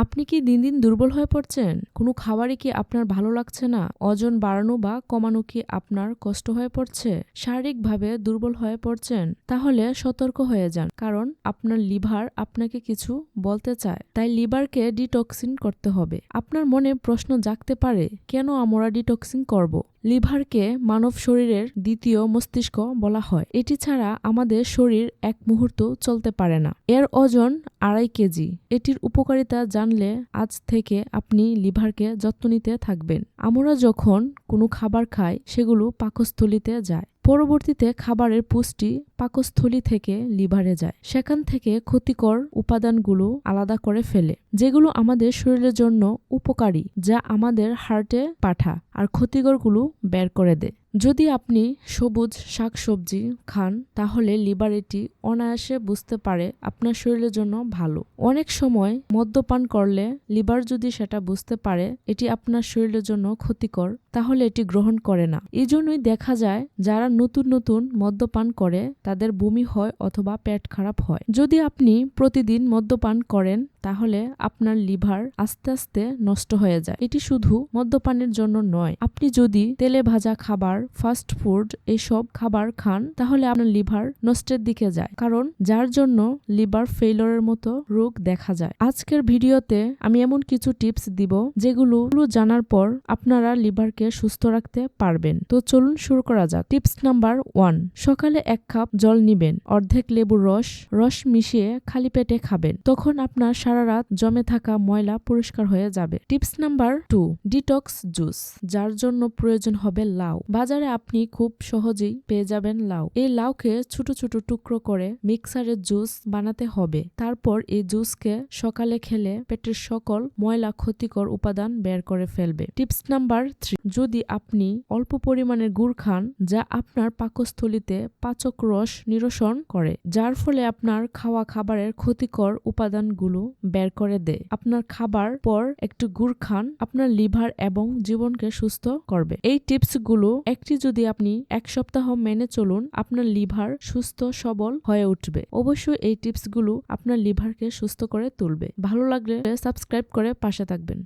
আপনি কি দিন দিন দুর্বল হয়ে পড়ছেন? কোনো খাবারই কি আপনার ভালো লাগছে না? ওজন বাড়ানো বা কমানো কি আপনার কষ্ট হয়ে পড়ছে? শারীরিকভাবে দুর্বল হয়ে পড়ছেন? তাহলে সতর্ক হয়ে যান, কারণ আপনার লিভার আপনাকে কিছু বলতে চায়। তাই লিভারকে ডিটক্সিন করতে হবে। আপনার মনে প্রশ্ন জাগতে পারে, কেন আমরা ডিটক্সিন করব? লিভারকে মানব শরীরের দ্বিতীয় মস্তিষ্ক বলা হয়। এটি ছাড়া আমাদের শরীর এক মুহূর্ত চলতে পারে না। এর ওজন 2.5 কেজি। এটির উপকারিতা জানলে আজ থেকে আপনি লিভারকে যত্ন নিতে থাকবেন। আমরা যখন কোনো খাবার খাই, সেগুলো পাকস্থলীতে যায়। পরবর্তীতে খাবারের পুষ্টি পাকস্থলী থেকে লিভারে যায়। সেখান থেকে ক্ষতিকর উপাদানগুলো আলাদা করে ফেলে, যেগুলো আমাদের শরীরের জন্য উপকারী, যা আমাদের হার্টে পাঠা আর ক্ষতিকরগুলো বের করে দেয়। যদি আপনি সবুজ শাকসবজি খান, তাহলে লিভার এটি অনায়াসে বুঝতে পারে আপনার শরীরের জন্য ভালো। অনেক সময় মদ্যপান করলে লিভার যদি সেটা বুঝতে পারে এটি আপনার শরীরের জন্য ক্ষতিকর, তাহলে এটি গ্রহণ করে না। এই জন্যই দেখা যায় যারা নতুন নতুন মদ্যপান করে তাদের বমি হয় অথবা পেট খারাপ হয়। যদি আপনি প্রতিদিন মদ্যপান করেন, তাহলে আপনার লিভার আস্তে আস্তে নষ্ট হয়ে যায়। এটি শুধু মদ্যপানের জন্য নয়। আপনি যদি তেলে ভাজা খাবার, ফাস্ট ফুড এসব খাবার খান, তাহলে আপনার লিভার নষ্টের দিকে যায়, কারণ যার জন্য লিভার ফেইলরের মতো রোগ দেখা যায়। আজকের ভিডিওতে আমি এমন কিছু টিপস দিব যেগুলো জানার পর আপনারা লিভারকে সুস্থ রাখতে পারবেন। তো চলুন শুরু করা যাক। টিপস নাম্বার 1, সকালে 1 কাপ জল নিবেন। অর্ধেক লেবুর রস মিশিয়ে খালি পেটে খাবেন। তখন আপনার সারা রাত জমে থাকা ময়লা পরিষ্কার হয়ে যাবে। Tips number 2, detox juice. যার জন্য প্রয়োজন হবে লাউ। বাজারে আপনি খুব সহজেই পেয়ে যাবেন লাউ। এই লাউকে ছোট ছোট টুকরো করে মিক্সারে জুস বানাতে হবে। তারপর এই জুসকে সকালে খেলে পেটের সকল ময়লা ক্ষতিকর উপাদান বের করে ফেলবে। টিপস নাম্বার 3, যদি আপনি অল্প পরিমাণের গুড় খান, যা আপনার পাকস্থলীতে পাচক রস নিরসন করে, যার ফলে আপনার খাওয়া খাবারের ক্ষতিকর উপাদানগুলো বের করে দেয়। আপনার খাবার পর একটু গুড় খান, আপনার লিভার এবং জীবনকে সুস্থ করবে। এই টিপসগুলো একটি যদি আপনি 1 সপ্তাহ মেনে চলুন, আপনার লিভার সুস্থ সবল হয়ে উঠবে। অবশ্যই এই টিপসগুলো আপনার লিভারকে সুস্থ করে তুলবে। ভালো লাগলে সাবস্ক্রাইব করে পাশে থাকবেন।